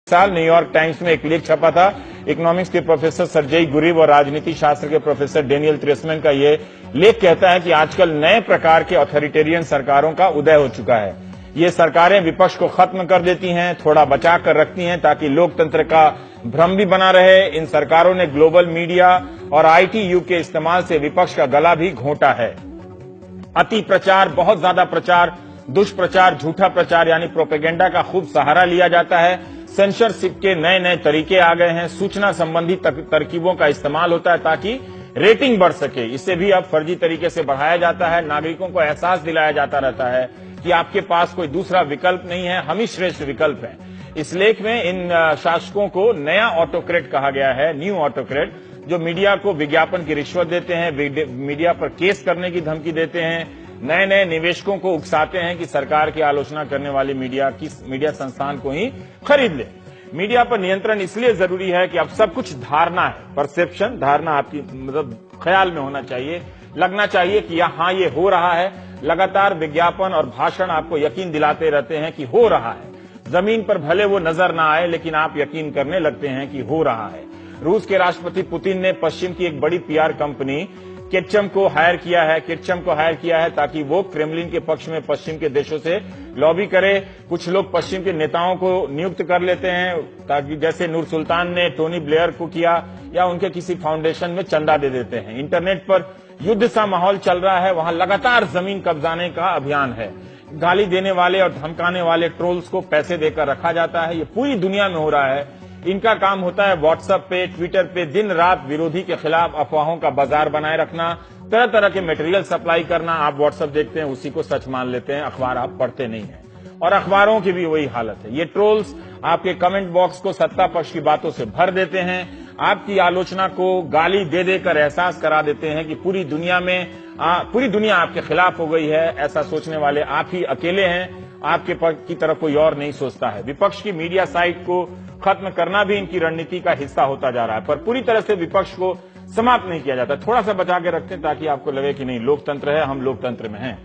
साल New York times में एक लेख छपा था। इकोनॉमिक्स के प्रोफेसर सर्जेई गुरिव और राजनीति शास्त्र के प्रोफेसर डेनियल ट्रेसमैन का ये लेख कहता है कि आजकल नए प्रकार के ऑथोरिटेरियन सरकारों का उदय हो चुका है। ये सरकारें विपक्ष को खत्म कर देती हैं, थोड़ा बचा कर रखती हैं ताकि लोकतंत्र का भ्रम भी बना रहे। इन सरकारों ने ग्लोबल मीडिया और आईटी युग के इस्तेमाल से विपक्ष का गला भी घोंटा है। अति प्रचार, बहुत ज्यादा प्रचार, दुष्प्रचार, झूठा प्रचार यानी प्रोपेगेंडा का खूब सहारा लिया जाता है। सेंसरशिप के नए नए तरीके आ गए हैं। सूचना संबंधी तरकीबों का इस्तेमाल होता है ताकि रेटिंग बढ़ सके। इसे भी अब फर्जी तरीके से बढ़ाया जाता है। नागरिकों को एहसास दिलाया जाता रहता है कि आपके पास कोई दूसरा विकल्प नहीं है, हम ही श्रेष्ठ विकल्प हैं। इस लेख में इन शासकों को नया ऑटोक्रेट कहा गया है, न्यू ऑटोक्रेट, जो मीडिया को विज्ञापन की रिश्वत देते हैं, मीडिया पर केस करने की धमकी देते हैं, नए नए निवेशकों को उकसाते हैं कि सरकार की आलोचना करने वाली मीडिया संस्थान को ही खरीद ले। मीडिया पर नियंत्रण इसलिए जरूरी है कि अब सब कुछ धारणा है, परसेप्शन, धारणा आपकी मतलब ख्याल में होना चाहिए, लगना चाहिए कि हाँ ये हो रहा है। लगातार विज्ञापन और भाषण आपको यकीन दिलाते रहते हैं कि हो रहा है। जमीन पर भले वो नजर ना आए लेकिन आप यकीन करने लगते हैं कि हो रहा है। रूस के राष्ट्रपति पुतिन ने पश्चिम की एक बड़ी पीआर कंपनी किटचम को हायर किया है ताकि वो क्रेमलिन के पक्ष में पश्चिम के देशों से लॉबी करे। कुछ लोग पश्चिम के नेताओं को नियुक्त कर लेते हैं ताकि जैसे नूर सुल्तान ने टोनी ब्लेयर को किया, या उनके किसी फाउंडेशन में चंदा दे देते हैं। इंटरनेट पर युद्ध सा माहौल चल रहा है, वहां लगातार जमीन कब्जाने का अभियान है। गाली देने वाले और धमकाने वाले ट्रोल्स को पैसे देकर रखा जाता है। ये पूरी दुनिया में हो रहा है। इनका काम होता है व्हाट्सएप पे, ट्विटर पे दिन रात विरोधी के खिलाफ अफवाहों का बाजार बनाए रखना, तरह तरह के मटेरियल सप्लाई करना। आप व्हाट्सएप देखते हैं, उसी को सच मान लेते हैं, अखबार आप पढ़ते नहीं हैं। और अखबारों की भी वही हालत है। ये ट्रोल्स आपके कमेंट बॉक्स को सत्ता पक्ष की बातों से भर देते हैं, आपकी आलोचना को गाली दे देकर एहसास करा देते हैं कि पूरी दुनिया आपके खिलाफ हो गई है। ऐसा सोचने वाले आप ही अकेले हैं, आपके की तरफ कोई और नहीं सोचता है। विपक्ष की मीडिया साइट को खत्म करना भी इनकी रणनीति का हिस्सा होता जा रहा है, पर पूरी तरह से विपक्ष को समाप्त नहीं किया जाता। थोड़ा सा बचा के रखते हैं ताकि आपको लगे कि नहीं, लोकतंत्र है, हम लोकतंत्र में हैं।